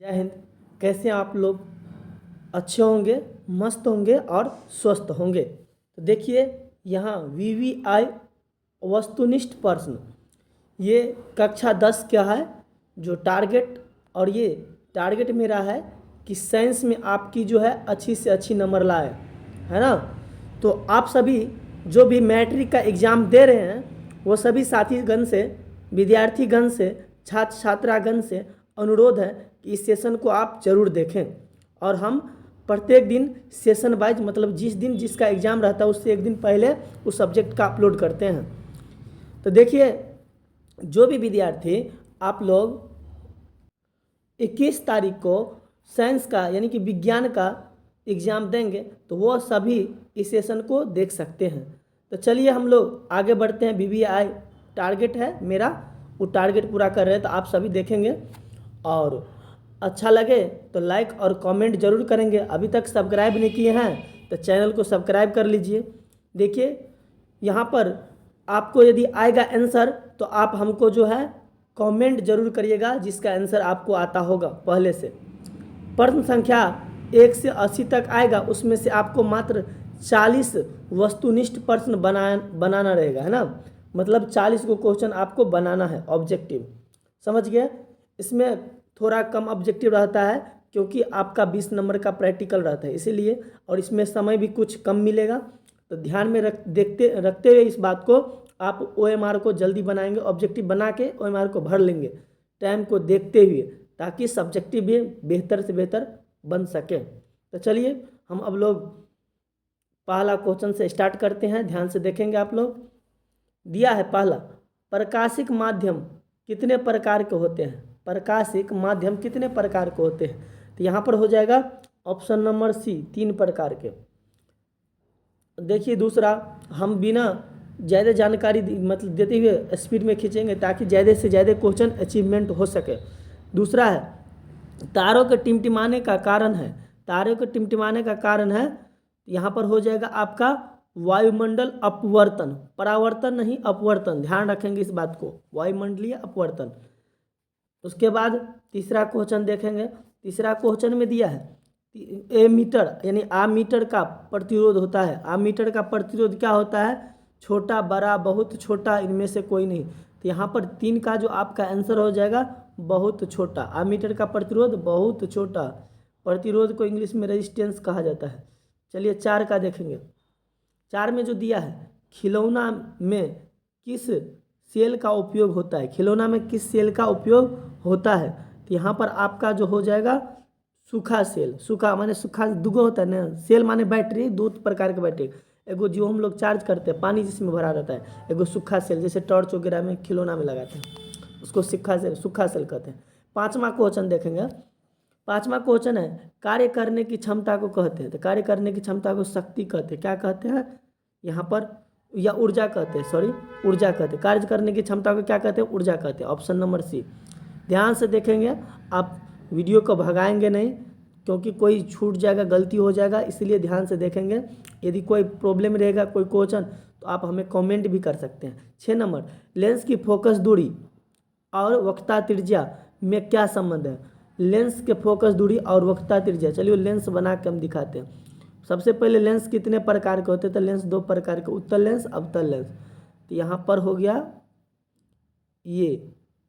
जय हिंद। कैसे आप लोग? अच्छे होंगे, मस्त होंगे और स्वस्थ होंगे। तो देखिए यहाँ VVI वस्तुनिष्ठ प्रश्न, ये कक्षा 10 का है जो टारगेट। और ये टारगेट मेरा है कि साइंस में आपकी जो है अच्छी से अच्छी नंबर लाए, है ना। तो आप सभी जो भी मैट्रिक का एग्ज़ाम दे रहे हैं वो सभी साथीगण से, विद्यार्थीगण से, छात्र छात्रागण से अनुरोध है कि इस सेशन को आप जरूर देखें। और हम प्रत्येक दिन सेशन वाइज, मतलब जिस दिन जिसका एग्ज़ाम रहता है उससे एक दिन पहले उस सब्जेक्ट का अपलोड करते हैं। तो देखिए जो भी विद्यार्थी आप लोग 21 तारीख को साइंस का यानी कि विज्ञान का एग्ज़ाम देंगे तो वो सभी इस सेशन को देख सकते हैं। तो चलिए हम लोग आगे बढ़ते हैं। VVI टारगेट है मेरा, वो टारगेट पूरा कर रहे हैं तो आप सभी देखेंगे। और अच्छा लगे तो लाइक और कमेंट जरूर करेंगे। अभी तक सब्सक्राइब नहीं किए हैं तो चैनल को सब्सक्राइब कर लीजिए। देखिए यहाँ पर आपको यदि आएगा आंसर तो आप हमको जो है कमेंट जरूर करिएगा जिसका आंसर आपको आता होगा पहले से। प्रश्न संख्या 1 से 80 तक आएगा, उसमें से आपको मात्र 40 वस्तुनिष्ठ प्रश्न बनाना रहेगा, है ना। मतलब 40 को क्वेश्चन आपको बनाना है ऑब्जेक्टिव, समझ गए। इसमें थोड़ा कम ऑब्जेक्टिव रहता है क्योंकि आपका 20 नंबर का प्रैक्टिकल रहता है इसीलिए, और इसमें समय भी कुछ कम मिलेगा। तो ध्यान में रखते हुए इस बात को आप OMR को जल्दी बनाएंगे, ऑब्जेक्टिव बना के OMR को भर लेंगे टाइम को देखते हुए, ताकि सब्जेक्टिव भी बेहतर से बेहतर बन सके। तो चलिए हम अब लोग पहला क्वेश्चन से स्टार्ट करते हैं, ध्यान से देखेंगे आप लोग। दिया है पहला, प्रकाशिक माध्यम कितने प्रकार के होते हैं? प्रकाशिक माध्यम कितने प्रकार के होते हैं? तो यहाँ पर हो जाएगा ऑप्शन नंबर C, 3 प्रकार के। देखिए दूसरा, हम बिना ज़्यादा जानकारी मतलब देते हुए स्पीड में खींचेंगे ताकि ज़्यादा से ज़्यादा क्वेश्चन अचीवमेंट हो सके। दूसरा है, तारों के टिमटिमाने का कारण है। तारों के टिमटिमाने का कारण है, यहाँ पर हो जाएगा आपका वायुमंडल अपवर्तन, परावर्तन नहीं अपवर्तन, ध्यान रखेंगे इस बात को, वायुमंडलीय अपवर्तन। उसके बाद तीसरा क्वेश्चन देखेंगे। तीसरा क्वेश्चन में दिया है एमीटर यानी आमीटर का प्रतिरोध होता है। आमीटर का प्रतिरोध क्या होता है? छोटा, बड़ा, बहुत छोटा, इनमें से कोई नहीं। तो यहाँ पर 3 का जो आपका आंसर हो जाएगा बहुत छोटा। आमीटर का प्रतिरोध बहुत छोटा, प्रतिरोध को इंग्लिश में रेजिस्टेंस कहा जाता है। चलिए 4 का देखेंगे। 4 में जो दिया है, खिलौना में किस सेल का उपयोग होता है? खिलौना में किस सेल का उपयोग होता है? तो यहाँ पर आपका जो हो जाएगा सूखा सेल। सूखा माने सूखा दुगो होता है ना, सेल माने बैटरी, 2 प्रकार के बैटरी। एगो जो हम लोग चार्ज करते हैं पानी जिसमें भरा रहता है, एगो सूखा सेल जैसे टॉर्च वगैरह में खिलौना में लगाते हैं, उसको सूखा सेल कहते हैं। 5वां क्वेश्चन देखेंगे। 5वां क्वेश्चन है, कार्य करने की क्षमता को कहते हैं। तो कार्य करने की क्षमता को शक्ति कहते हैं। क्या कहते हैं यहाँ पर? या ऊर्जा कहते हैं, सॉरी ऊर्जा कहते हैं। कार्य करने की क्षमता को क्या कहते हैं? ऊर्जा कहते हैं। Option number C। ध्यान से देखेंगे, आप वीडियो को भगाएंगे नहीं क्योंकि कोई छूट जाएगा, गलती हो जाएगा, इसलिए ध्यान से देखेंगे। यदि कोई प्रॉब्लम रहेगा, कोई क्वेश्चन, तो आप हमें कमेंट भी कर सकते हैं। 6 नंबर, लेंस की फोकस दूरी और वक्रता त्रिज्या में क्या संबंध है? लेंस के फोकस दूरी और वक्रता त्रिज्या, चलिए लेंस बना के हम दिखाते हैं। सबसे पहले लेंस कितने प्रकार के होते हैं? तो लेंस 2 प्रकार के, उत्तल लेंस, अवतल लेंस। तो यहाँ पर हो गया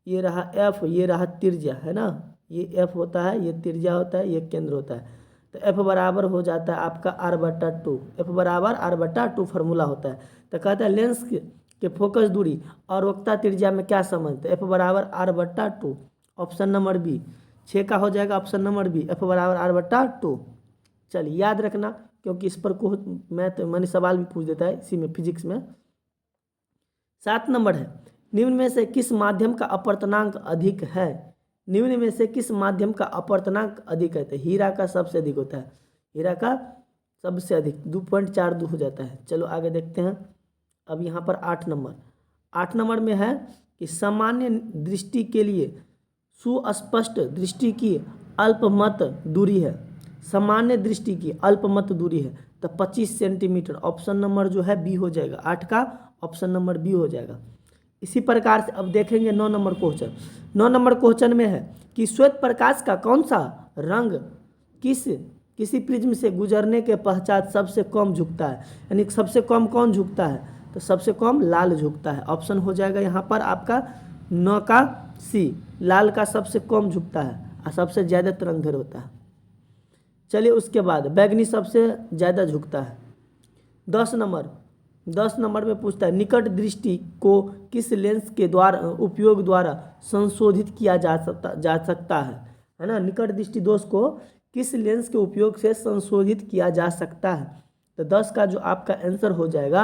ये रहा F, ये रहा त्रिज्या, है ना। ये F होता है, ये त्रिज्या होता है, ये केंद्र होता है। तो F बराबर हो जाता है आपका R/2। F बराबर R/2 फार्मूला होता है। तो कहता है लेंस के फोकस दूरी और वक्रता त्रिज्या में क्या संबंध? तो F बराबर R/2, ऑप्शन नंबर B। 6 का हो जाएगा ऑप्शन नंबर B, F बराबर R/2। चलिए याद रखना क्योंकि इस पर को मैंने सवाल भी पूछ देता है इसी में, फिजिक्स में। 7 नंबर है, निम्न में से किस माध्यम का अपवर्तनांक अधिक है? निम्न में से किस माध्यम का अपवर्तनांक अधिक है? तो हीरा का सबसे अधिक होता है। हीरा का सबसे अधिक 2.42 हो जाता है। चलो आगे देखते हैं। अब यहाँ पर 8 नंबर में है कि सामान्य दृष्टि के लिए सुस्पष्ट दृष्टि की अल्पमत दूरी है। सामान्य दृष्टि की अल्पमत दूरी है तो 25 सेंटीमीटर। ऑप्शन नंबर जो है B हो जाएगा। 8 का ऑप्शन नंबर B हो जाएगा। इसी प्रकार से अब देखेंगे 9 नंबर क्वेश्चन। 9 नंबर क्वेश्चन में है कि श्वेत प्रकाश का कौन सा रंग किसी प्रिज्म से गुजरने के पश्चात सबसे कम झुकता है, यानी सबसे कम कौन झुकता है, तो सबसे कम लाल झुकता है। ऑप्शन हो जाएगा यहाँ पर आपका 9 का सी, लाल का सबसे कम झुकता है और सबसे ज़्यादा तरंगधर होता है। चलिए उसके बाद बैगनी सबसे ज़्यादा झुकता है। 10 नंबर में पूछता है निकट दृष्टि को किस लेंस के उपयोग द्वारा संशोधित किया जा सकता है ना। निकट दृष्टि दोष को किस लेंस के उपयोग से संशोधित किया जा सकता है, तो 10 का जो आपका आंसर हो जाएगा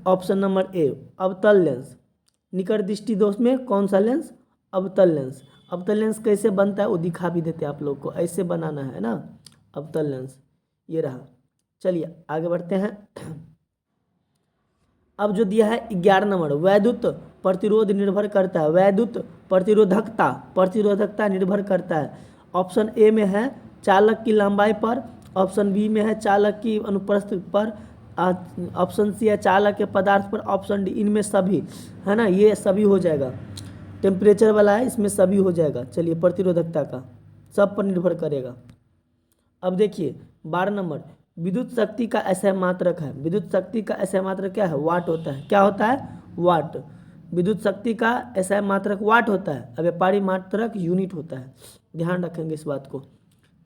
ऑप्शन नंबर ए, अवतल लेंस। निकट दृष्टि दोष में कौन सा लेंस, अवतल लेंस। अवतल लेंस कैसे बनता है वो दिखा भी देते हैं आप लोग को, ऐसे बनाना है ना अवतल लेंस, ये रहा। चलिए आगे बढ़ते हैं। अब जो दिया है 11 नंबर, वैद्युत प्रतिरोध निर्भर करता है, वैद्युत प्रतिरोधकता निर्भर करता है। ऑप्शन ए में है चालक की लंबाई पर, ऑप्शन बी में है चालक की अनुप्रस्थ पर, ऑप्शन सी है चालक के पदार्थ पर, ऑप्शन डी इनमें सभी, है ना, ये सभी हो जाएगा। टेम्परेचर वाला है, इसमें सभी हो जाएगा। चलिए प्रतिरोधकता का सब पर निर्भर करेगा। अब देखिए 12 नंबर, विद्युत शक्ति का ऐसा मात्रक है, विद्युत शक्ति का ऐसा मात्रक क्या है, वाट होता है। क्या होता है, वाट। विद्युत शक्ति का ऐसा मात्रक वाट होता है, अब व्यापारी मात्रक यूनिट होता है, ध्यान रखेंगे इस बात को।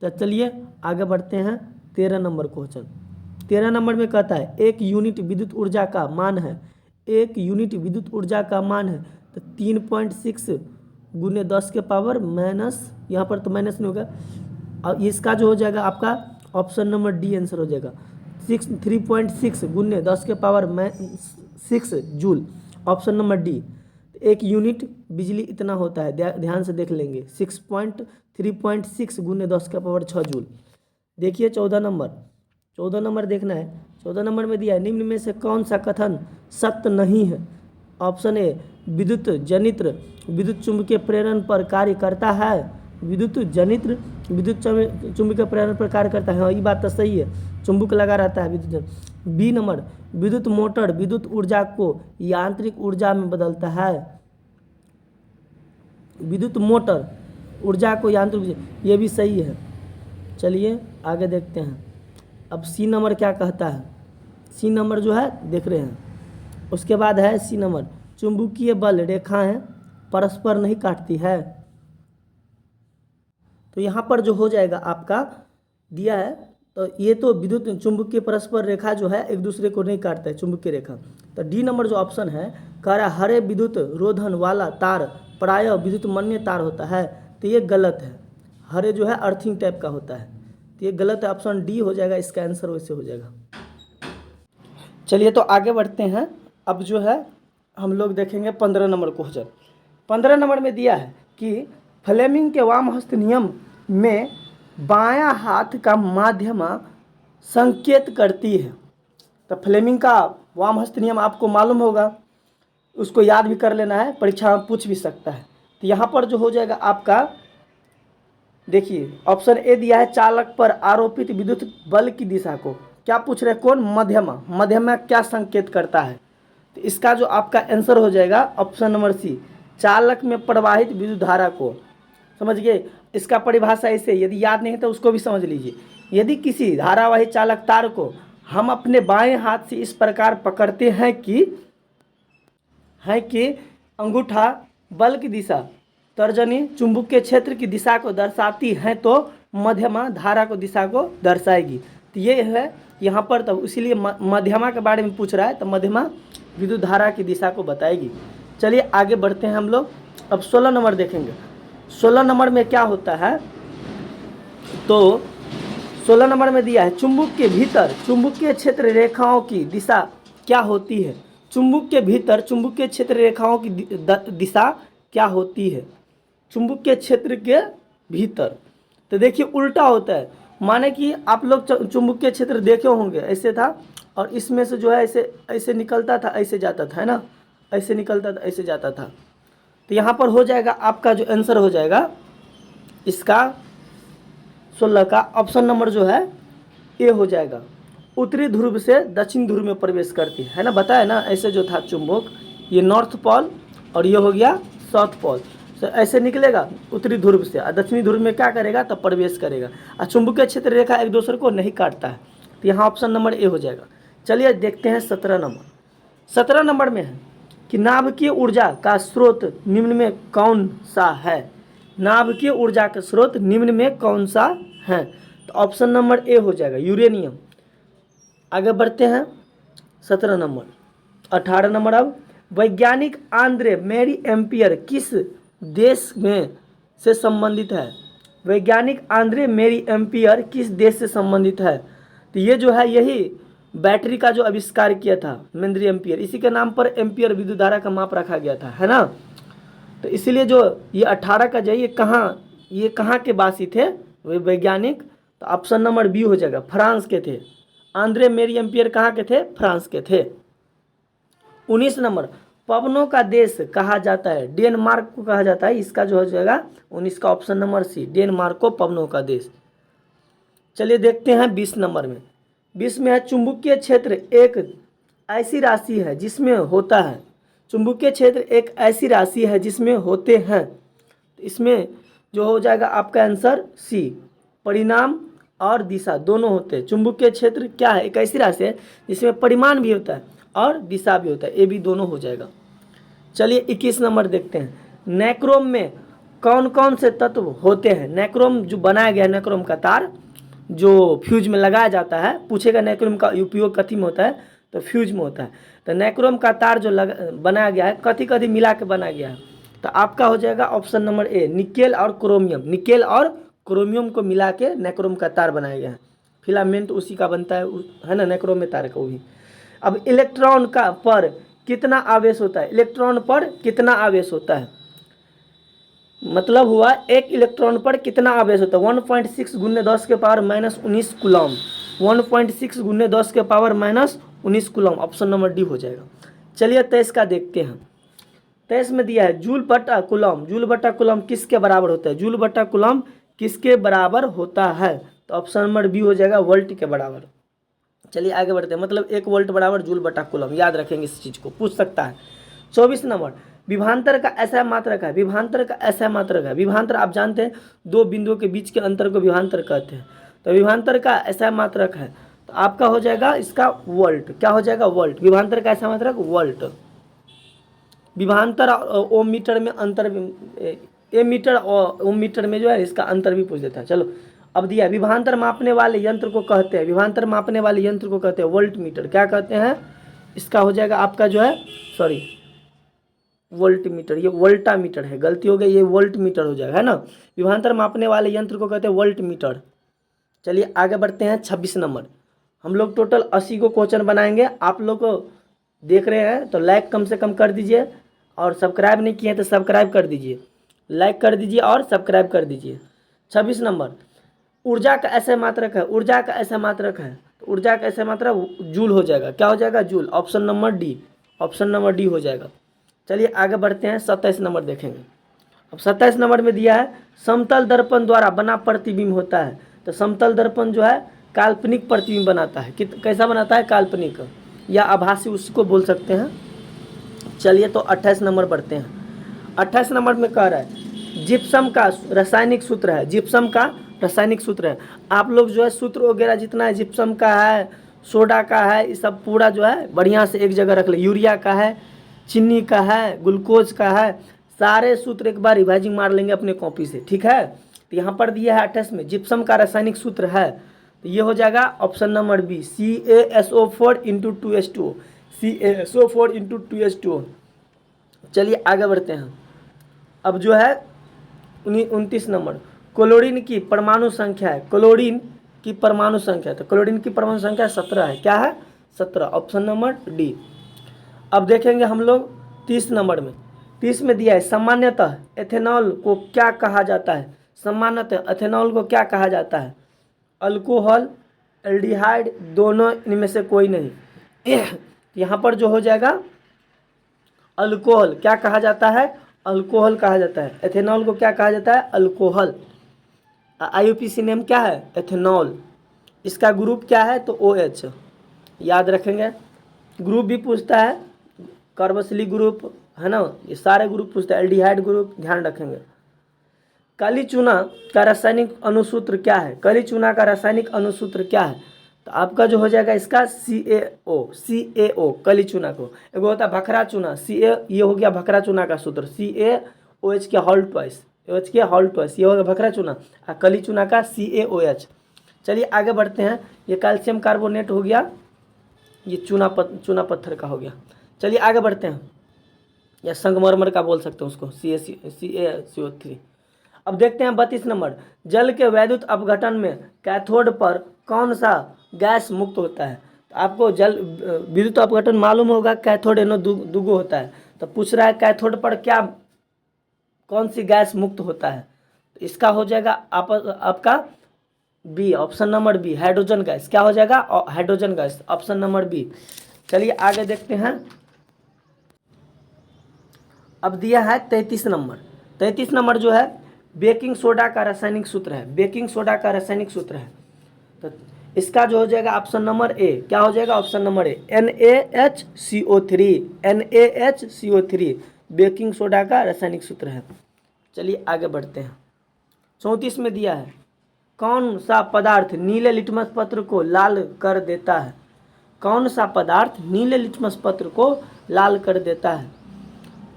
तो चलिए आगे बढ़ते हैं 13 नंबर क्वेश्चन। 13 नंबर में कहता है एक यूनिट विद्युत ऊर्जा का मान है, एक यूनिट विद्युत ऊर्जा का मान है, तो 3.6 गुने 10 के पावर माइनस, यहाँ पर तो माइनस नहीं होगा, और इसका जो हो जाएगा आपका ऑप्शन नंबर डी आंसर हो जाएगा। 3.6 गुने 10 के power 6 joule, option number D. एक यूनिट बिजली इतना होता है, ध्यान से देख लेंगे, 3.6 गुने 10 के पावर 6 जूल। देखिए 14 नंबर देखना है। 14 नंबर में दिया है निम्न में से कौन सा कथन सत्य नहीं है। ऑप्शन ए विद्युत जनित्र विद्युत चुंबकीय प्रेरण पर कार्य करता है, विद्युत जनित्र विद्युत चुंबकीय प्रेरण पर कार्य करता है, हाँ ये बात तो सही है, चुंबक लगा रहता है विद्युत। बी नंबर, विद्युत मोटर विद्युत ऊर्जा को यांत्रिक ऊर्जा में बदलता है, विद्युत मोटर ऊर्जा को यांत्रिक, ये भी सही है। चलिए आगे देखते हैं। अब सी नंबर क्या कहता है, सी नंबर जो है देख रहे हैं, उसके बाद है सी नंबर, चुंबकीय बल रेखाएं परस्पर नहीं काटती है। तो यहाँ पर जो हो जाएगा आपका दिया है, तो ये तो विद्युत चुंबकीय परस्पर रेखा जो है एक दूसरे को नहीं काटता है, चुंबकीय रेखा। तो डी नंबर जो ऑप्शन है कह रहा है हरे विद्युत रोधन वाला तार प्रायः विद्युत मन्य तार होता है, तो ये गलत है। हरे जो है अर्थिंग टाइप का होता है, तो ये गलत है, ऑप्शन डी हो जाएगा, इसका आंसर वैसे हो जाएगा। चलिए तो आगे बढ़ते हैं। अब जो है हम लोग देखेंगे 15 नंबर क्वेश्चन। 15 नंबर में दिया है कि फ्लेमिंग के वाम हस्त नियम में बायां हाथ का माध्यमा संकेत करती है। तो फ्लेमिंग का वाम हस्त नियम आपको मालूम होगा, उसको याद भी कर लेना है, परीक्षा में पूछ भी सकता है। तो यहाँ पर जो हो जाएगा आपका देखिए ऑप्शन ए दिया है चालक पर आरोपित विद्युत बल की दिशा को क्या पूछ रहे हैं, कौन, मध्यमा। मध्यमा क्या संकेत करता है, तो इसका जो आपका आंसर हो जाएगा ऑप्शन नंबर सी, चालक में प्रवाहित विद्युत धारा को। समझ गए, इसका परिभाषा ऐसे, यदि याद नहीं है तो उसको भी समझ लीजिए। यदि किसी धारावाही चालक तार को हम अपने बाएं हाथ से इस प्रकार पकड़ते हैं कि अंगूठा बल की दिशा, तर्जनी चुंबकीय क्षेत्र की दिशा को दर्शाती है, तो मध्यमा धारा को दिशा को दर्शाएगी। तो ये है यहाँ पर, तो इसीलिए मध्यमा के बारे में पूछ रहा है, तो मध्यमा विद्युत धारा की दिशा को बताएगी। चलिए आगे बढ़ते हैं हम लोग। अब 16 नंबर देखेंगे। 16 नंबर में क्या होता है, तो 16 नंबर में दिया है चुंबक के भीतर चुंबकीय क्षेत्र रेखाओं की दिशा क्या होती है। चुंबक के भीतर चुंबकीय क्षेत्र रेखाओं की दिशा क्या होती है, चुंबकीय क्षेत्र के भीतर। तो देखिए उल्टा होता है, माने कि आप लोग चुंबकीय क्षेत्र देखे होंगे, ऐसे था और इसमें से जो है ऐसे ऐसे निकलता था, ऐसे जाता था, है ना, ऐसे निकलता था, ऐसे जाता था। तो यहाँ पर हो जाएगा आपका जो आंसर हो जाएगा इसका 16 का ऑप्शन नंबर जो है ए हो जाएगा। उत्तरी ध्रुव से दक्षिण ध्रुव में प्रवेश करती है ना, बताया ना, ऐसे जो था चुंबक ये नॉर्थ पोल और ये हो गया साउथ पोल। तो ऐसे निकलेगा उत्तरी ध्रुव से, और दक्षिणी ध्रुव में क्या करेगा, तब प्रवेश करेगा। और चुंबकीय क्षेत्र रेखा एक दूसरे को नहीं काटता है। तो यहाँ ऑप्शन नंबर ए हो जाएगा। चलिए देखते हैं 17 नंबर। 17 नंबर में है कि नाभिकीय ऊर्जा का स्रोत निम्न में कौन सा है। नाभिकीय ऊर्जा का स्रोत निम्न में कौन सा है। तो ऑप्शन नंबर ए हो जाएगा यूरेनियम। आगे बढ़ते हैं 17 नंबर। 18 नंबर, अब वैज्ञानिक आंद्रे मैरी एम्पियर किस देश में से संबंधित है। वैज्ञानिक आंद्रे मैरी एम्पियर किस देश से संबंधित है। तो ये जो है यही बैटरी का जो आविष्कार किया था मैरी एम्पियर, इसी के नाम पर एम्पियर विद्युत धारा का माप रखा गया था, है ना। तो इसीलिए जो ये 18 का जो ये कहाँ के वासी थे वे वैज्ञानिक। तो ऑप्शन नंबर बी हो जाएगा, फ्रांस के थे। आंद्रे मैरी एम्पियर कहाँ के थे, फ्रांस के थे। 19 नंबर, पवनों का देश कहा जाता है, डेनमार्क को कहा जाता है। इसका जो हो जाएगा 19 का ऑप्शन नंबर सी, डेनमार्क को पवनों का देश। चलिए देखते हैं 20 नंबर में। 20 में है चुंबकीय क्षेत्र एक ऐसी राशि है जिसमें होता है। चुंबकीय क्षेत्र एक ऐसी राशि है जिसमें होते हैं। तो इसमें जो हो जाएगा आपका आंसर सी, परिणाम और दिशा दोनों होते हैं। चुंबकीय क्षेत्र क्या है, एक ऐसी राशि है जिसमें परिमाण भी होता है और दिशा भी होता है, ये भी दोनों हो जाएगा। चलिए 21 नंबर देखते हैं। नैक्रोम में कौन कौन से तत्व होते हैं। नैक्रोम जो बनाया गया है, नैक्रोम का तार जो फ्यूज में लगाया जाता है, पूछेगा नैक्रोम का उपयोग कथी में होता है, तो फ्यूज में होता है। तो नैक्रोम का तार जो बनाया गया है, कथी कथी मिला के बनाया गया है। तो आपका हो जाएगा ऑप्शन नंबर ए, निकेल और क्रोमियम। निकेल और क्रोमियम को मिला के नैक्रोम का तार बनाया गया है। फिलामेंट उसी का बनता है ना, नैक्रोम में तार का वो भी। अब इलेक्ट्रॉन का पर कितना आवेश होता है। इलेक्ट्रॉन पर कितना आवेश होता है, मतलब हुआ एक इलेक्ट्रॉन पर कितना आवेश होता है। 1.6 गुने 10 के पावर माइनस 19 कूलम। 1.6 गुने 10 के power minus 19 coulomb, option number D हो जाएगा। चलिए 23 का देखते हैं। 23 में दिया है जूल बटा कूलम। जूल बटा कूलम किसके बराबर होता है। जूल बटा कूलम किसके बराबर होता है। तो ऑप्शन नंबर बी हो जाएगा, वोल्ट के बराबर। चलिए आगे बढ़ते हैं, मतलब 1 वोल्ट बराबर जूल बटा कूलम, याद रखेंगे इस चीज़ को, पूछ सकता है। 24 नंबर, विभांतर का ऐसा मात्रक है। विभांतर का ऐसा मात्रक है। विभांतर आप जानते हैं, दो बिंदुओं के बीच के अंतर को विभांतर कहते हैं। तो विभांतर का ऐसा मात्रक है, तो आपका हो जाएगा इसका वोल्ट। क्या हो जाएगा, वोल्ट। विभांतर का ऐसा मात्रक वोल्ट। विभांतर और ओम मीटर में अंतर, ए मीटर और ओम मीटर में जो है इसका अंतर भी पूछ देता है। चलो अब दिया, विभांतर मापने वाले यंत्र को कहते हैं। विभांतर मापने वाले यंत्र को कहते हैं वोल्ट मीटर। क्या कहते हैं, इसका हो जाएगा आपका जो है, सॉरी वोल्ट मीटर, ये वोल्टा मीटर है, गलती हो गई, ये वोल्ट मीटर हो जाएगा, है ना। विभांतर मापने वाले यंत्र को कहते हैं वोल्ट मीटर। चलिए आगे बढ़ते हैं 26 नंबर। हम लोग टोटल 80 को क्वेश्चन बनाएंगे। आप लोग को देख रहे हैं तो लाइक कम से कम कर दीजिए, और सब्सक्राइब नहीं किए तो सब्सक्राइब कर दीजिए, लाइक कर दीजिए और सब्सक्राइब कर दीजिए। 26 नंबर, ऊर्जा का ऐसा मात्रक है। ऊर्जा का ऐसा मात्रक है, तो ऊर्जा का ऐसा मात्रक जूल हो जाएगा। क्या हो जाएगा, joule. Option number D, option number D हो जाएगा। चलिए आगे बढ़ते हैं, 27 नंबर देखेंगे। अब 27 नंबर में दिया है समतल दर्पण द्वारा बना प्रतिबिंब होता है। तो समतल दर्पण जो है काल्पनिक प्रतिबिंब बनाता है। कैसा बनाता है, काल्पनिक या आभासी, उसको बोल सकते हैं। चलिए तो 28 नंबर बढ़ते हैं। 28 नंबर में कह रहा है जिप्सम का रासायनिक सूत्र है। जिप्सम का रासायनिक सूत्र है। आप लोग जो है सूत्र वगैरह जितना है, जिप्सम का है, सोडा का है, ये सब पूरा जो है बढ़िया से एक जगह रख ले। यूरिया का है, चीनी का है, ग्लूकोज का है, सारे सूत्र एक बार रिवाइजिंग मार लेंगे अपने कॉपी से, ठीक है। तो यहाँ पर दिया है 28 में जिप्सम का रासायनिक सूत्र है, तो ये हो जाएगा option number B, CaSO4 into 2H2O। CaSO4 into 2H2O। चलिए आगे बढ़ते हैं। अब जो है 29 नंबर, क्लोरीन की परमाणु संख्या है। क्लोरीन की परमाणु संख्या, तो क्लोरीन की परमाणु संख्या 17 है। क्या है, 17, ऑप्शन नंबर डी। अब देखेंगे हम लोग 30 नंबर में। 30 में दिया है सामान्यतः एथेनॉल को क्या कहा जाता है। सामान्यतः एथेनॉल को क्या कहा जाता है, अल्कोहल, एल्डिहाइड, दोनों इनमें से कोई नहीं। यहाँ पर जो हो जाएगा अल्कोहल, क्या कहा जाता है, अल्कोहल कहा जाता है। एथेनॉल को क्या कहा जाता है, अल्कोहल। IUPAC नेम क्या है, एथेनॉल। इसका ग्रुप क्या है, तो OH, याद रखेंगे। ग्रुप भी पूछता है, कार्बोक्सिलिक ग्रुप, है ना, ये सारे ग्रुप पूछते हैं, एल्डिहाइड ग्रुप, ध्यान रखेंगे। काली चूना का रासायनिक अणुसूत्र क्या है? काली चूना का रासायनिक अणुसूत्र क्या है? तो आपका जो हो जाएगा इसका CaO, काली चूना को। एगो होता है भखरा चूना, ये हो गया भखरा चूना का सूत्र, CaOH के होल ट्वाइस, OH के होल ट्वाइस, ये हो गया भखरा चूना, और काली चूना का CaOH। चलिए आगे बढ़ते हैं। ये कैल्शियम कार्बोनेट हो गया, ये चूना पत्थर का हो गया। चलिए आगे बढ़ते हैं, या संगमरमर का बोल सकते हैं उसको, CaCO3। अब देखते हैं 32 नंबर। जल के वैद्युत अपघटन में कैथोड पर कौन सा गैस मुक्त होता है? तो आपको जल विद्युत अपघटन मालूम होगा, कैथोड एनो दुगो होता है। तो पूछ रहा है कैथोड पर क्या, कौन सी गैस मुक्त होता है? तो इसका हो जाएगा आपका B, option number B, hydrogen gas. क्या हो जाएगा? Hydrogen gas, option number B. चलिए आगे देखते हैं। अब दिया है 33 नंबर। 33 नंबर जो है बेकिंग सोडा का रासायनिक सूत्र है, बेकिंग सोडा का रासायनिक सूत्र है। तो इसका जो हो जाएगा ऑप्शन नंबर ए। क्या हो जाएगा? Option number A, NaHCO3, NaHCO3 baking soda का रासायनिक सूत्र है। चलिए आगे बढ़ते हैं। 34 में दिया है कौन सा पदार्थ नीले लिटमस पत्र को लाल कर देता है? कौन सा पदार्थ नीले लिटमस पत्र को लाल कर देता है?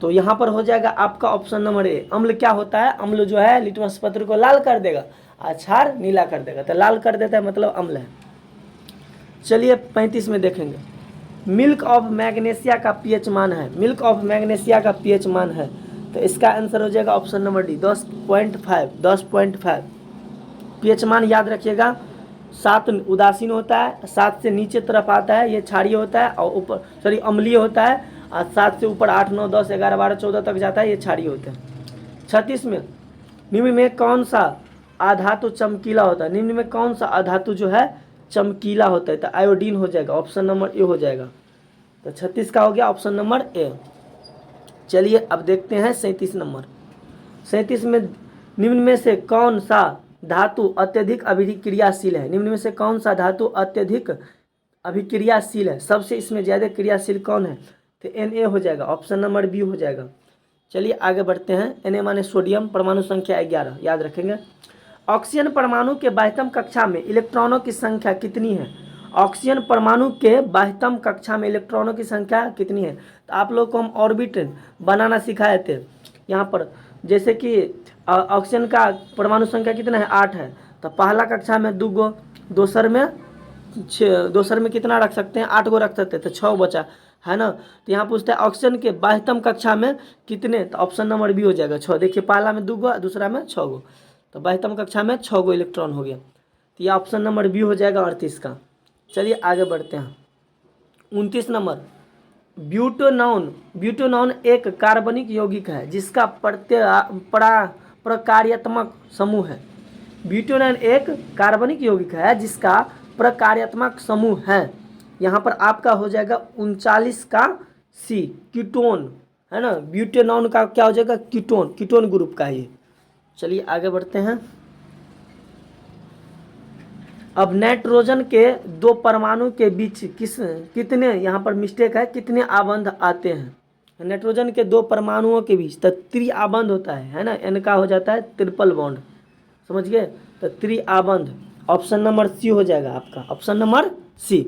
तो यहाँ पर हो जाएगा आपका ऑप्शन नंबर ए, अम्ल। क्या होता है? अम्ल जो है लिटमस पत्र को लाल कर देगा, क्षार नीला कर देगा, तो लाल कर देता है मतलब अम्ल है। चलिए 35 में देखेंगे। मिल्क ऑफ मैग्नीशिया का पीएच मान है, मिल्क ऑफ मैग्नीशिया का पीएच मान है। तो इसका आंसर हो जाएगा ऑप्शन नंबर डी, 10.5। पीएच मान याद रखिएगा, 7 उदासीन होता है, 7 से नीचे तरफ आता है ये क्षारीय होता है, और ऊपर अम्लीय होता है, और 7 से ऊपर 8, 9, 10, 11, 12, 14 तक जाता है, ये क्षारीय होता है। 36 में निम्न में कौन सा अधातु चमकीला होता है? निम्न में कौन सा अधातु जो है चमकीला होता है? तो आयोडीन हो जाएगा, ऑप्शन नंबर ए हो जाएगा। तो 36 का हो गया ऑप्शन नंबर ए। चलिए अब देखते हैं 37 नंबर। 37 में निम्न में से कौन सा धातु अत्यधिक अभिक्रियाशील है? निम्न में से कौन सा धातु अत्यधिक अभिक्रियाशील है? सबसे इसमें ज़्यादा क्रियाशील कौन है? तो Na हो जाएगा, ऑप्शन नंबर बी हो जाएगा। चलिए आगे बढ़ते हैं। Na माने सोडियम, परमाणु संख्या 11, याद रखेंगे। ऑक्सीजन परमाणु के बाह्यतम कक्षा में इलेक्ट्रॉनों की संख्या कितनी है? ऑक्सीजन परमाणु के बाह्यतम कक्षा में इलेक्ट्रॉनों की संख्या कितनी है? तो आप लोग को हम ऑर्बिट बनाना सिखाए थे यहाँ पर, जैसे कि ऑक्सीजन का परमाणु संख्या कितना है? 8 है। तो पहला कक्षा में 2 गो, दोसर में कितना रख सकते हैं? 8 गो रख सकते हैं, तो 6 बचा, है ना। तो यहाँ पूछता है ऑक्सीजन के बाह्यतम कक्षा में कितने? तो ऑप्शन नंबर बी हो जाएगा, 6। देखिए पहला में 2 गो, दूसरा में 6 गो, तो बाह्यतम कक्षा में 6 गो इलेक्ट्रॉन हो गया। तो यह ऑप्शन नंबर बी हो जाएगा 38 का। चलिए आगे बढ़ते हैं। 29 नंबर। ब्यूटेनॉन एक कार्बनिक यौगिक है जिसका प्रकार्यात्मक समूह है। ब्यूटेनॉन एक कार्बनिक यौगिक है जिसका प्रकार्यात्मक समूह है। यहाँ पर आपका हो जाएगा 39 का सी, कीटोन, है ना। ब्यूटेनॉन का क्या हो जाएगा? कीटोन ग्रुप का ये। चलिए आगे बढ़ते हैं। अब नाइट्रोजन के 2 परमाणु के बीच कितने, यहाँ पर मिस्टेक है, कितने आबंध आते हैं? नाइट्रोजन के 2 परमाणुओं के बीच तो त्रिआबंध होता है ना। एन का हो जाता है ट्रिपल बॉन्ड, समझ गए। तो त्रिआबंध, ऑप्शन नंबर सी हो जाएगा आपका, ऑप्शन नंबर सी।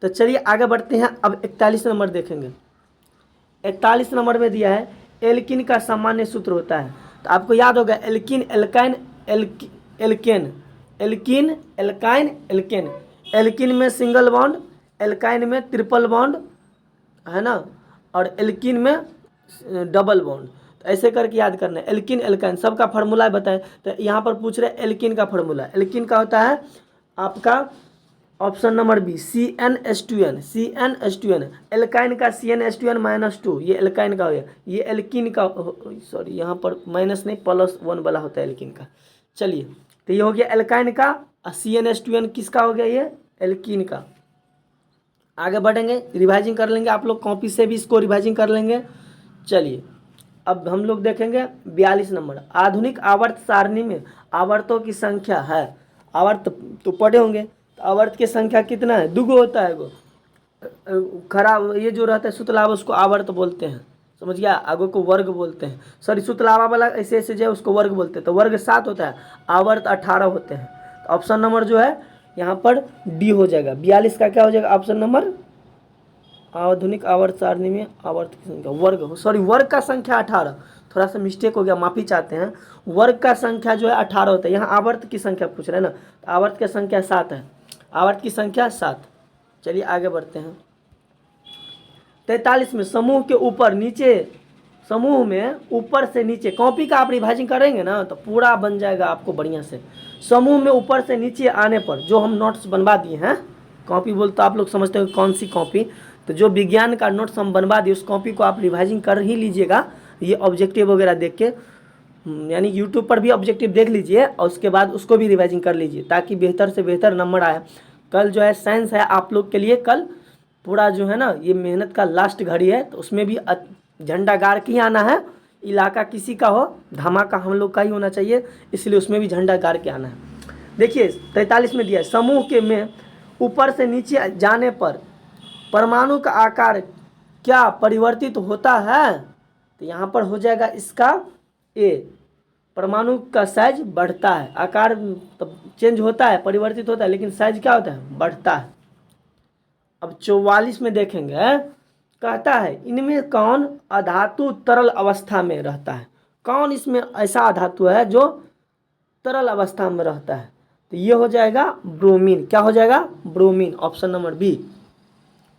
तो चलिए आगे बढ़ते हैं। अब 41 नंबर देखेंगे। 41 नंबर में दिया है एल्किन का सामान्य सूत्र होता है। तो आपको याद होगा alkene, alkyne, alkane, alkene, alkyne, alkane. Alkene में सिंगल बॉन्ड, एल्काइन में ट्रिपल बॉन्ड, है ना, और एल्किन में डबल बॉन्ड। तो ऐसे करके याद करना है। एल्किन, एल्काइन सबका फार्मूला बताएं। तो यहाँ पर पूछ रहे एल्किन का फार्मूला। एल्किन का होता है आपका option number B, CnH2n, CnH2n। Alkyne का CnH2n-2, ये एल्काइन का हो गया। ये एल्किन का, सॉरी यहाँ पर माइनस नहीं, +1 वाला होता है एल्किन का। चलिए तो ये हो गया एल्काइन का, और CnH2n किसका हो गया? ये एल्किन का। आगे बढ़ेंगे, रिवाइजिंग कर लेंगे, आप लोग कॉपी से भी इसको रिवाइजिंग कर लेंगे। चलिए अब हम लोग देखेंगे 42 नंबर। आधुनिक आवर्त सारणी में आवर्तों की संख्या है, आवर्त तो पढ़े होंगे, तो आवर्त की संख्या कितना है? 2 गो होता है, खराब ये जो रहता है शुद्ध लावा उसको आवर्त बोलते हैं, समझ गया, आगे को वर्ग बोलते हैं। सॉरी शुद्ध लावा वाला ऐसे ऐसे जो है उसको वर्ग बोलते हैं। तो वर्ग 7 होता है, आवर्त 18 होते हैं। तो ऑप्शन नंबर जो है यहाँ पर डी हो जाएगा। 42 का क्या हो जाएगा ऑप्शन नंबर, आधुनिक आवर्त सारणी में आवर्त की संख्या वर्ग, सॉरी वर्ग का संख्या 18, थोड़ा सा मिस्टेक हो गया, माफ़ी चाहते हैं। वर्ग का संख्या जो है 18 होता है, यहाँ आवर्त की संख्या पूछ रहे हैं ना, तो आवर्त की संख्या 7 है, आवर्त की संख्या 7। चलिए आगे बढ़ते हैं। 43 में समूह के ऊपर नीचे, समूह में ऊपर से नीचे, कॉपी का आप रिवाइजिंग करेंगे ना तो पूरा बन जाएगा आपको बढ़िया से। समूह में ऊपर से नीचे आने पर जो हम नोट्स बनवा दिए हैं, कॉपी बोल तो आप लोग समझते हैं कौन सी कॉपी, तो जो विज्ञान का नोट्स हम बनवा दिए उस कॉपी को आप रिवाइजिंग कर ही लीजिएगा, ये ऑब्जेक्टिव वगैरह देख के, यानी यूट्यूब पर भी ऑब्जेक्टिव देख लीजिए और उसके बाद उसको भी रिवाइजिंग कर लीजिए ताकि बेहतर से बेहतर नंबर आए। कल जो है साइंस है आप लोग के लिए, कल पूरा जो है ना ये मेहनत का लास्ट घड़ी है, तो उसमें भी झंडा गाड़ के ही आना है। इलाका किसी का हो, धमाका हम लोग का ही होना चाहिए, इसलिए उसमें भी झंडा गाड़ के आना है। देखिए 43 में दिया है, समूह के में ऊपर से नीचे जाने पर परमाणु का आकार क्या परिवर्तित होता है, तो यहाँ पर हो जाएगा इसका ए, परमाणु का साइज बढ़ता है, आकार तो चेंज होता है, परिवर्तित होता है, लेकिन साइज क्या होता है, बढ़ता है। अब 44 में देखेंगे, कहता है इनमें कौन अधातु तरल अवस्था में रहता है, कौन इसमें ऐसा अधातु है जो तरल अवस्था में रहता है, तो ये हो जाएगा ब्रोमीन। क्या हो जाएगा, ब्रोमीन, ऑप्शन नंबर बी।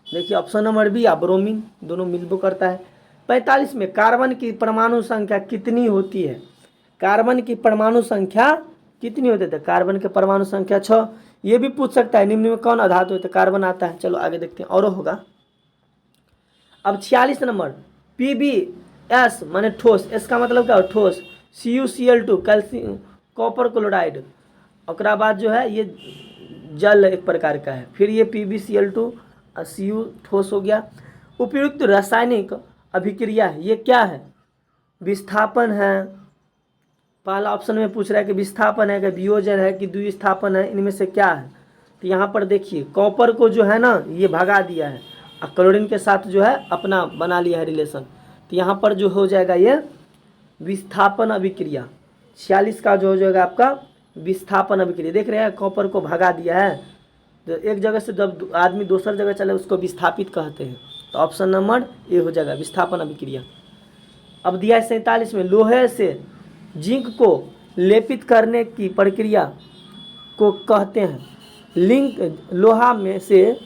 देखिए ऑप्शन नंबर बी या ब्रोमीन दोनों मिलबो करता है। 45 में कार्बन की परमाणु संख्या कितनी होती है, कार्बन की परमाणु संख्या कितनी होती है, कार्बन की परमाणु संख्या 6। ये भी पूछ सकता है निम्न में कौन अधातु है, तो कार्बन आता है। चलो आगे देखते हैं और होगा। अब 46 नंबर, PbS माने ठोस, इसका मतलब क्या हो, ठोस, CuCl2 कैल्शियम कॉपर क्लोराइड, और बाद जो है ये जल एक प्रकार का है, फिर ये PbCl2 Cu ठोस हो गया। उपयुक्त रासायनिक अभिक्रिया है, ये क्या है, विस्थापन है, पहला ऑप्शन में पूछ रहा है कि विस्थापन है कि वियोजन है कि द्विस्थापन है, इनमें से क्या है। तो यहाँ पर देखिए कॉपर को जो है ना ये भगा दिया है और क्लोरीन के साथ जो है अपना बना लिया है रिलेशन, तो यहाँ पर जो हो जाएगा ये विस्थापन अभिक्रिया। 46 का जो हो जाएगा आपका विस्थापन अभिक्रिया। देख रहे हैं कॉपर को भगा दिया है, तो एक जगह से जब आदमी दूसरी जगह चले उसको विस्थापित कहते हैं, तो ऑप्शन नंबर ए हो जाएगा विस्थापन अभिक्रिया। अब दिया है 47 में, लोहे से जिंक को लेपित करने की प्रक्रिया को कहते हैं, लोहा में से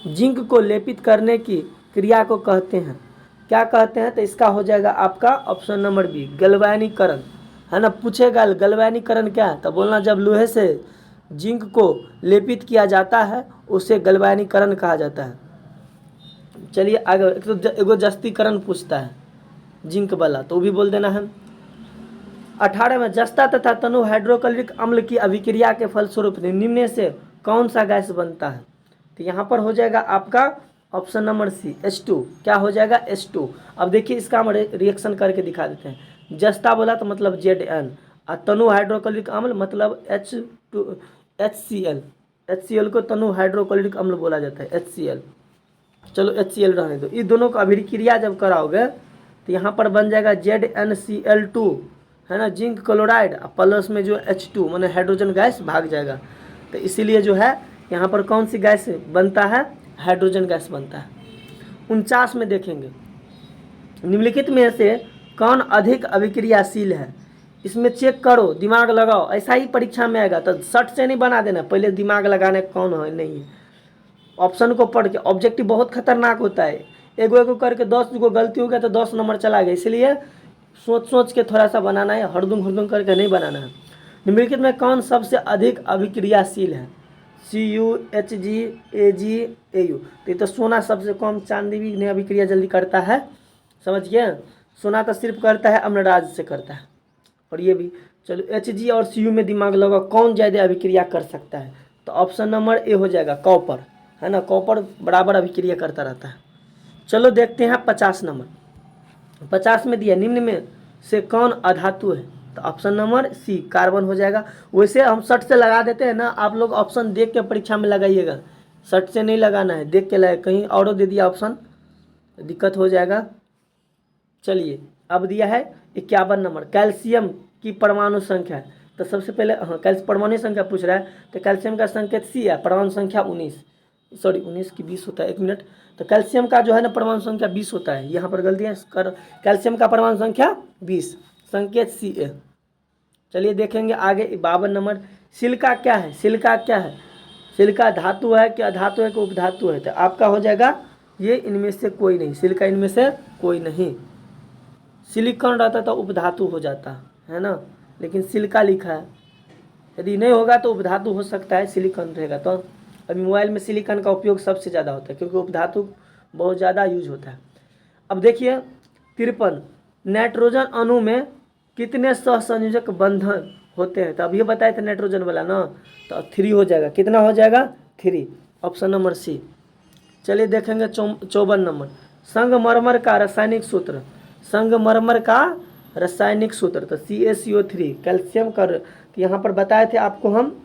जिंक को लेपित करने की क्रिया को कहते हैं, क्या कहते हैं, तो इसका हो जाएगा आपका ऑप्शन नंबर बी गैल्वेनीकरण, है ना। पूछेगा गैल्वेनीकरण क्या है, तो बोलना जब लोहे से जिंक को लेपित किया जाता है उसे गैल्वेनीकरण कहा जाता है। चलिए आगे, तो एगो जस्तीकरण पूछता है जिंक वाला, तो वो भी बोल देना है। 18 में जस्ता तथा तनु हाइड्रोक्लोरिक अम्ल की अभिक्रिया के फलस्वरूप निम्न से कौन सा गैस बनता है, तो यहाँ पर हो जाएगा आपका ऑप्शन नंबर सी H2। क्या हो जाएगा, H2। अब देखिए इसका हम रिएक्शन करके दिखा देते हैं। जस्ता बोला तो मतलब Zn, और तनु हाइड्रोक्लोरिक अम्ल मतलब HCl, HCl को तनु हाइड्रोक्लोरिक अम्ल बोला जाता है, HCl। चलो HCl रहने दो, इन दोनों को अभिक्रिया जब कराओगे तो यहाँ पर बन जाएगा ZnCl2, है ना, जिंक क्लोराइड, प्लस में जो H2 माने हाइड्रोजन गैस भाग जाएगा, तो इसीलिए जो है यहाँ पर कौन सी गैस बनता है, हाइड्रोजन गैस बनता है। 49 में देखेंगे, निम्नलिखित में से कौन अधिक अभिक्रियाशील है, इसमें चेक करो, दिमाग लगाओ, ऐसा ही परीक्षा में आएगा, तो शर्ट से नहीं बना देना, पहले दिमाग लगाने कौन है नहीं है। ऑप्शन को पढ़ के, ऑब्जेक्टिव बहुत खतरनाक होता है, एगो एगो करके 10 गो गलती हो गया तो 10 नंबर चला गया, इसलिए सोच सोच के थोड़ा सा बनाना है, हरदुम करके नहीं बनाना है। निम्नलिखित में कौन सबसे अधिक अभिक्रियाशील है, Cu Hg Ag Au, तो ये तो सोना सबसे कम, चांदी भी नहीं अभिक्रिया जल्दी करता है, समझ गए, सोना तो सिर्फ करता है अम्लराज से करता है, और ये भी। चलो Hg और Cu में दिमाग लगाओ कौन ज़्यादा अभिक्रिया कर सकता है, तो ऑप्शन नंबर ए हो जाएगा कॉपर, है ना, कॉपर बराबर अभिक्रिया करता रहता है। चलो देखते हैं 50 नंबर, 50 में दिया निम्न में से कौन अधातु है, तो ऑप्शन नंबर सी कार्बन हो जाएगा। वैसे हम शर्ट से लगा देते हैं ना, आप लोग ऑप्शन देख के परीक्षा में लगाइएगा, शर्ट से नहीं लगाना है, देख के लगा, कहीं और दे दिया ऑप्शन दिक्कत हो जाएगा। चलिए अब दिया है 51 नंबर, कैल्शियम की परमाणु संख्या है। तो सबसे पहले हाँ परमाणु संख्या पूछ रहा है, तो कैल्शियम का संकेत सी है, परमाणु संख्या 19, सॉरी 19 की 20 होता है, 1 मिनट। तो कैल्शियम का जो है ना परमाणु संख्या 20 होता है, यहाँ पर गलती है, कैल्शियम का परमाणु संख्या 20, संकेत सी है। चलिए देखेंगे आगे 52 नंबर, सिलिका क्या है, सिलिका क्या है, सिलिका धातु है क्या, धातु है कि उपधातु है, तो आपका हो जाएगा ये इनमें से कोई नहीं, सिलिका इनमें से कोई नहीं। सिलिकॉन रहता तो उपधातु हो जाता है ना, लेकिन सिलिका लिखा है, यदि नहीं होगा तो उपधातु हो सकता है, सिलिकॉन रहेगा तो। अभी मोबाइल में सिलिकॉन का उपयोग सबसे ज़्यादा होता है क्योंकि उपधातु बहुत ज़्यादा यूज होता है। अब देखिए 53, नाइट्रोजन अणु में कितने सहसंयोजक बंधन होते हैं, तो अब ये बताए थे नाइट्रोजन वाला ना, तो 3 हो जाएगा, कितना हो जाएगा 3, ऑप्शन नंबर सी। चलिए देखेंगे 54 नंबर, संगमरमर का रासायनिक सूत्र, संगमरमर का रासायनिक सूत्र, तो CaCO3, कैल्शियम का, तो यहाँ पर बताए थे आपको हम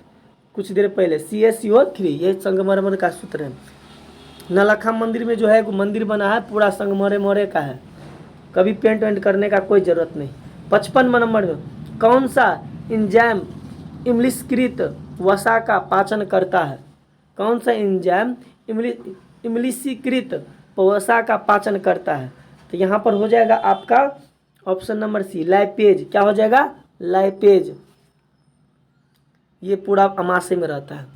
कुछ देर पहले, CaCO3 ये संगमरमर का सूत्र है। नौलखा मंदिर में जो है मंदिर बना है पूरा संगमरमर का है, कभी पेंट वेंट करने का कोई ज़रूरत नहीं। 55 नंबर में कौन सा एंजाइम इम्लिशकृत वसा का पाचन करता है, कौन सा एंजाइम इम्लिशीकृत वसा का पाचन करता है, तो यहाँ पर हो जाएगा आपका ऑप्शन नंबर सी, लाइपेज। क्या हो जाएगा, लाइपेज, ये पूरा अमाशय में रहता है।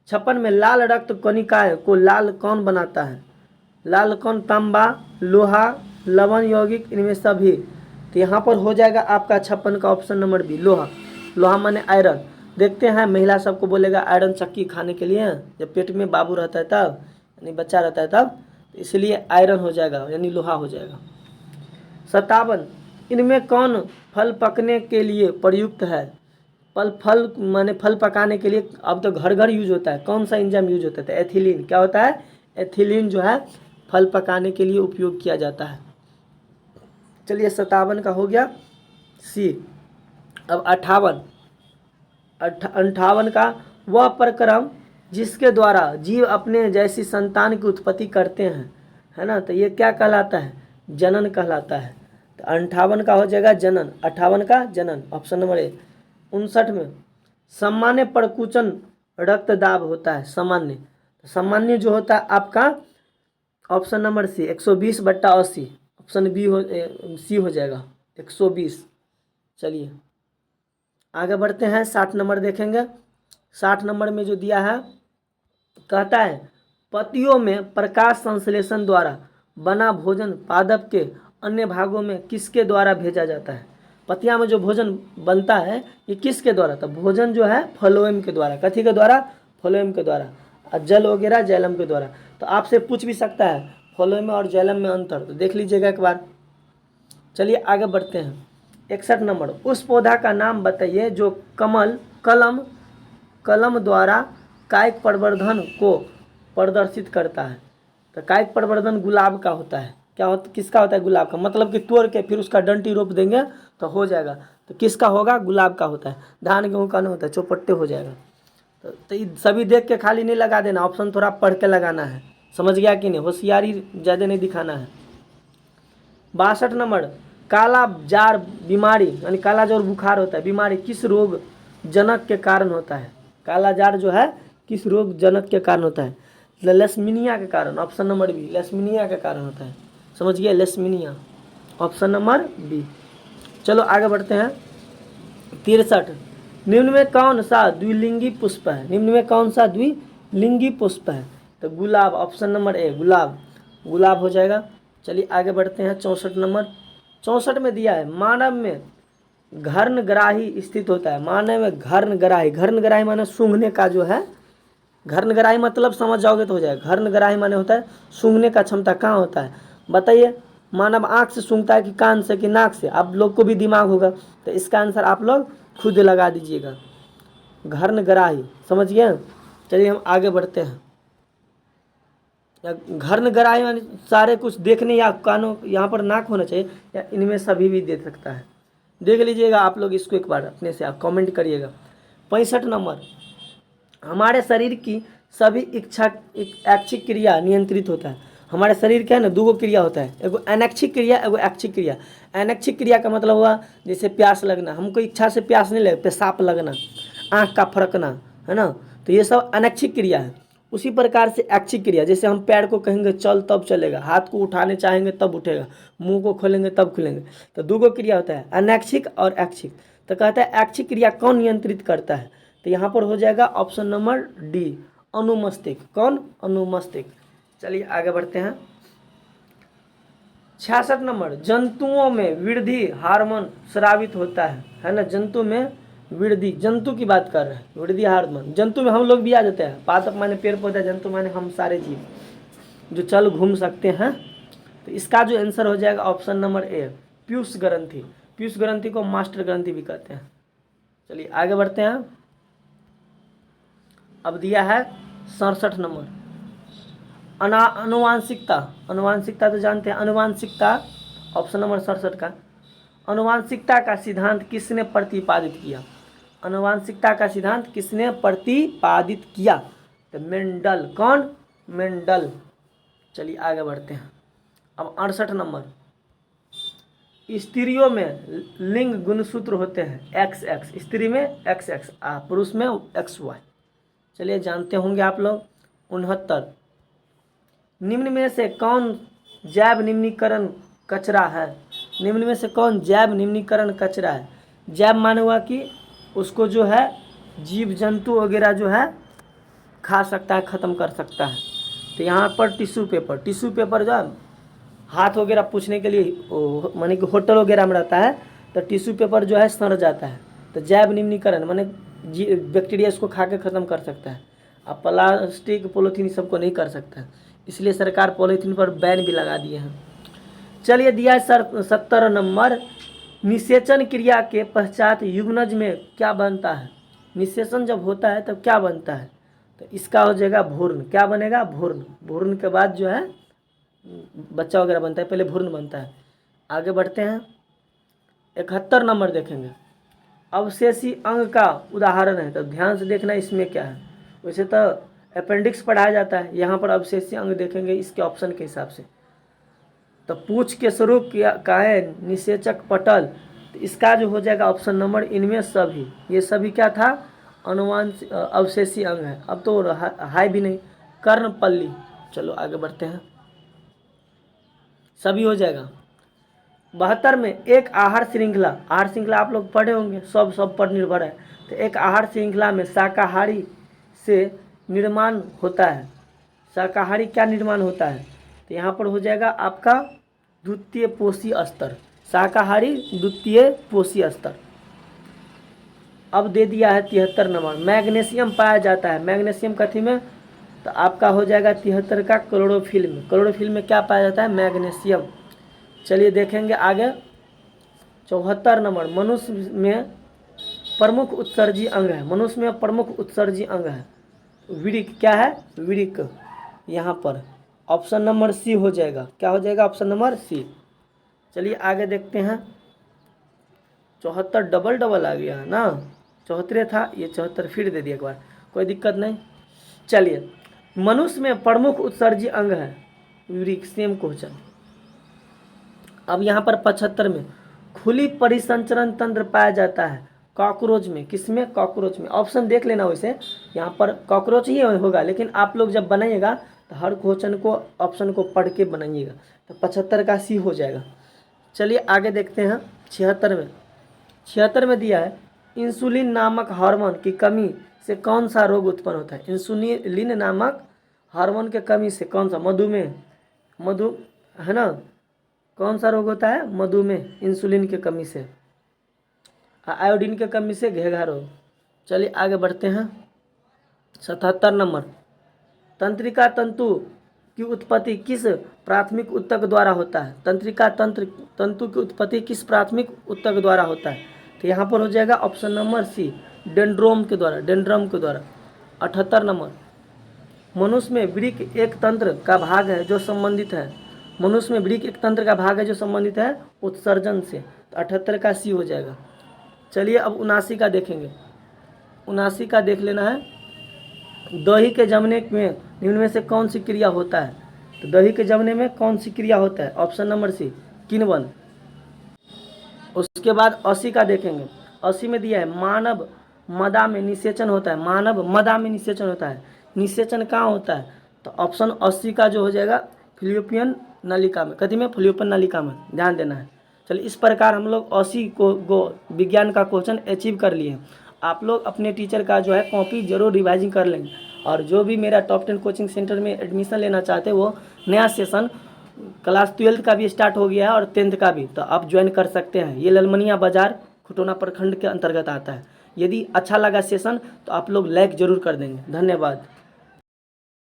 56 में लाल रक्त कणिकाएं को लाल कौन बनाता है, लाल कौन, तांबा, लोहा, लवण यौगिक, इनमें सभी, तो यहाँ पर हो जाएगा आपका 56 का ऑप्शन नंबर बी, लोहा। लोहा माने आयरन, देखते हैं महिला सबको बोलेगा आयरन चक्की खाने के लिए, जब पेट में बाबू रहता है तब, यानी बच्चा रहता है तब, इसलिए आयरन हो जाएगा यानी लोहा हो जाएगा। 57, इनमें कौन फल पकने के लिए प्रयुक्त है, फल माने फल पकाने के लिए अब तो घर घर यूज होता है, कौन सा एंजाइम यूज होता है, तो एथिलीन। क्या होता है, एथिलीन जो है फल पकाने के लिए उपयोग किया जाता है। चलिए 57 का हो गया सी। अब 58 का, वह प्रक्रम जिसके द्वारा जीव अपने जैसी संतान की उत्पत्ति करते हैं, है ना, तो ये क्या कहलाता है, जनन कहलाता है। तो 58 का हो जाएगा जनन, 58 का जनन, ऑप्शन नंबर ए। 59 में सामान्य प्रकुचन रक्तदाब होता है, सामान्य, सामान्य जो होता है आपका option number C 120/80, option B C हो जाएगा 120। चलिए आगे बढ़ते हैं, 60 नंबर देखेंगे। 60 नंबर में जो दिया है कहता है पतियों में प्रकाश संश्लेषण द्वारा बना भोजन पादप के अन्य भागों में किसके द्वारा भेजा जाता है, पतिया में जो भोजन बनता है ये किसके द्वारा, तो भोजन जो है फ्लोएम के द्वारा, कथी के द्वारा, फ्लोएम के द्वारा, और जल वगैरह जैलम के द्वारा। तो आपसे पूछ भी सकता है फ्लोएम में और जैलम में अंतर, तो देख लीजिएगा एक बार। चलिए आगे बढ़ते हैं, 61 नंबर, उस पौधा का नाम बताइए जो कलम द्वारा कायिक प्रवर्धन को प्रदर्शित करता है। तो कायिक प्रवर्धन गुलाब का होता है, क्या होता, किसका होता है, गुलाब का, मतलब कि तोड़ के फिर उसका डंटी रोप देंगे तो हो जाएगा, तो किसका होगा, गुलाब का होता है। धान गेहूँ का नहीं होता है, चौपट्टे हो जाएगा। तो सभी देख के खाली नहीं लगा देना, ऑप्शन थोड़ा पढ़ के लगाना है, समझ गया कि नहीं, होशियारी ज़्यादा नहीं दिखाना है। 62 नंबर, काला जार बीमारी यानी काला जार बुखार होता है, बीमारी किस रोग जनक के कारण होता है, काला जार जो है किस रोग जनक के कारण होता है, लेस्मीनिया के कारण, ऑप्शन नंबर बी, लेस्मीनिया के कारण होता है, समझ गया, लेस्मीनिया, ऑप्शन नंबर बी। चलो आगे बढ़ते हैं, 63, निम्न में कौन सा द्विलिंगी पुष्प है, निम्न में कौन सा द्विलिंगी पुष्प है, तो गुलाब, ऑप्शन नंबर ए, गुलाब, गुलाब हो जाएगा। चलिए आगे बढ़ते हैं, 64 नंबर, 64 में दिया है मानव में घर्णग्राही स्थित होता है, मानव में घर्णग्राही, घर्णग्राही माने सूंघने का जो है, घर्णग्राही मतलब समझ जाओगे तो हो जाएगा, घर्णग्राही माने होता है सूंघने का क्षमता, कहाँ होता है बताइए, मानव आँख से सूंघता है कि कान से कि नाक से, आप लोग को भी दिमाग होगा, तो इसका आंसर आप लोग खुद लगा दीजिएगा, घर्णग्राही, समझ गए। चलिए हम आगे बढ़ते हैं, घर्णग्राही माने सारे कुछ देखने, या कानों, यहाँ पर नाक होना चाहिए, या इनमें सभी भी दे सकता है, देख लीजिएगा आप लोग इसको एक बार अपने से, आप कमेंट करिएगा। 65 नंबर, हमारे शरीर की सभी ऐच्छिक क्रिया नियंत्रित होता है। हमारे शरीर क्या है ना, दो क्रिया होता है, एगो अनैच्छिक क्रिया, एगो ऐच्छिक क्रिया। अनैच्छिक क्रिया का मतलब हुआ जैसे प्यास लगना, हमको इच्छा से प्यास नहीं लगे, पेशाब लगना, आँख का फड़कना, है ना, तो ये सब अनैच्छिक क्रिया है। उसी प्रकार से ऐच्छिक क्रिया, जैसे हम पैर को कहेंगे चल तब चलेगा, हाथ को उठाने चाहेंगे तब उठेगा, मुंह को खोलेंगे तब खुलेंगे। तो दो क्रिया होता है, अनैच्छिक और ऐच्छिक। तो कहता है ऐच्छिक क्रिया कौन नियंत्रित करता है, तो यहाँ पर हो जाएगा ऑप्शन नंबर डी, अनुमस्तिष्क। कौन? अनुमस्तिष्क। चलिए आगे बढ़ते हैं। 66 नंबर, जंतुओं में वृद्धि हार्मोन स्रावित होता है ना। जंतु में वृद्धि, जंतु की बात कर रहे हैं, वृद्धि हार्मोन। जंतु में हम लोग भी आ जाते हैं, पादप माने पेड़ पौधा, जंतु माने हम सारे जीव जो चल घूम सकते हैं। तो इसका जो आंसर हो जाएगा ऑप्शन नंबर ए, पीयूष ग्रंथि। पीयूष ग्रंथि को मास्टर ग्रंथि भी कहते हैं। चलिए आगे बढ़ते हैं। अब दिया है 67 नंबर, अनुवांशिकता। अनुवांशिकता तो जानते हैं, अनुवांशिकता ऑप्शन नंबर 67 का। अनुवांशिकता का सिद्धांत किसने प्रतिपादित किया? अनुवांशिकता का सिद्धांत किसने प्रतिपादित किया? तो मेंडल। कौन? मेंडल। चलिए आगे बढ़ते हैं। अब 68 नंबर, स्त्रियों में लिंग गुणसूत्र होते हैं XX, स्त्री में XX, पुरुष में XY। चलिए जानते होंगे आप लोग। 69, निम्न में से कौन जैव निम्नीकरण कचरा है? निम्न में से कौन जैव निम्नीकरण कचरा है? जैव माने हुआ कि उसको जो है जीव जंतु वगैरह जो है खा सकता है, ख़त्म कर सकता है। तो यहाँ पर टिश्यू पेपर, टिश्यू पेपर जो है हाथ वगैरह पूछने के लिए माने कि होटल वगैरह में रहता है, तो टिश्यू पेपर जो है सड़ जाता है। तो जैव निम्नीकरण माने बैक्टीरिया इसको खा के ख़त्म कर सकता है। अब प्लास्टिक पॉलीथीन सबको नहीं कर सकता है, इसलिए सरकार पॉलीथीन पर बैन भी लगा दिए हैं। चलिए दिया है सर 70 नंबर, निषेचन क्रिया के पश्चात युग्मज में क्या बनता है? निषेचन जब होता है तब क्या बनता है? तो इसका हो जाएगा भ्रूण। क्या बनेगा? भ्रूण। भ्रूण के बाद जो है बच्चा वगैरह बनता है, पहले भ्रूण बनता है। आगे बढ़ते हैं। 71 नंबर देखेंगे, अवशेषी अंग का उदाहरण है, तो ध्यान से देखना इसमें क्या है। वैसे तो अपेंडिक्स पढ़ाया जाता है, यहाँ पर अवशेषी अंग देखेंगे इसके ऑप्शन के हिसाब से। तो पूछ के स्वरूप का है निषेचक पटल, तो इसका जो हो जाएगा ऑप्शन नंबर इनमें सभी। ये सभी क्या था? अनुवांशिक अवशेषी अंग है। अब तो हाई भी नहीं, कर्णपल्ली। चलो आगे बढ़ते हैं, सभी हो जाएगा। 72 में एक आहार श्रृंखला, आहार श्रृंखला आप लोग पढ़े होंगे, सब पर निर्भर है। तो एक आहार श्रृंखला में शाकाहारी से निर्माण होता है। शाकाहारी क्या निर्माण होता है? तो यहाँ पर हो जाएगा आपका द्वितीय पोषी स्तर, शाकाहारी द्वितीय पोषी स्तर। अब दे दिया है 73 नंबर, मैग्नीशियम पाया जाता है। मैग्नीशियम कथी में? तो आपका हो जाएगा 73 का क्लोरोफिल में। क्लोरोफिल में क्या पाया जाता है? मैग्नीशियम। चलिए देखेंगे आगे। 74 नंबर, मनुष्य में प्रमुख उत्सर्जी अंग है। मनुष्य में प्रमुख उत्सर्जी अंग है वृक्क। क्या है? वृक्क। यहाँ पर ऑप्शन नंबर सी हो जाएगा। क्या हो जाएगा? Option number C. चलिए आगे देखते हैं। 74 डबल आ गया है ना, 74 था, ये 74 फिर दे दिया एक बार, कोई दिक्कत नहीं। चलिए, मनुष्य में प्रमुख उत्सर्जी अंग है वृक्क, सेम क्वेश्चन। अब यहाँ पर 75 में खुली परिसंचरण तंत्र पाया जाता है कॉकरोच में। किसमें? कॉकरोच में। ऑप्शन देख लेना, वैसे यहाँ पर कॉकरोच ही होगा, लेकिन आप लोग जब बनाइएगा तो हर क्वेश्चन को ऑप्शन को पढ़ के बनाइएगा। तो 75 का सी हो जाएगा। चलिए आगे देखते हैं। 76 में दिया है, इंसुलिन नामक हार्मोन की कमी से कौन सा रोग उत्पन्न होता है? इंसुलिन नामक हार्मोन के कमी से कौन सा? मधुमेह। मधु है ना, कौन सा रोग होता है? मधुमेह, इंसुलिन के कमी से। आयोडीन के कमी से घेघा रोग। चलिए आगे बढ़ते हैं। 77 नंबर, तंत्रिका तंतु की उत्पत्ति किस प्राथमिक ऊतक द्वारा होता है? तंत्रिका तंतु की उत्पत्ति किस प्राथमिक ऊतक द्वारा होता है? तो यहाँ पर हो जाएगा ऑप्शन नंबर सी, डेंड्रोम के द्वारा। डेंड्रम के द्वारा। 78 नंबर, मनुष्य में वृक्क एक तंत्र का भाग है जो संबंधित है। मनुष्य में वृक्क एक तंत्र का भाग है जो संबंधित है उत्सर्जन से। तो 78 का सी हो जाएगा। चलिए अब 79 का देखेंगे। 79 का देख लेना है। दही के जमने में निम्न में से कौन सी क्रिया होता है? तो दही के जमने में कौन सी क्रिया होता है? ऑप्शन नंबर सी, किण्वन। उसके बाद 80 का देखेंगे। 80 में दिया है मानव मदा में निषेचन होता है। मानव मदा में निषेचन होता है। निषेचन कहाँ होता है? तो ऑप्शन 80 का जो हो जाएगा फ्लूपियन नलिका में। कथी में? फ्लूपियन नलिका में, ध्यान देना है। चलिए, इस प्रकार हम लोग 80 को विज्ञान का क्वेश्चन अचीव कर लिए। आप लोग अपने टीचर का जो है कॉपी जरूर रिवाइजिंग कर लेंगे। और जो भी मेरा टॉप 10 कोचिंग सेंटर में एडमिशन लेना चाहते हैं वो नया सेशन क्लास 12 का भी स्टार्ट हो गया है और 10th का भी, तो आप ज्वाइन कर सकते हैं। ये ललमनिया बाजार खुटोना प्रखंड के अंतर्गत आता है। यदि अच्छा लगा सेशन तो आप लोग लाइक ज़रूर कर देंगे। धन्यवाद।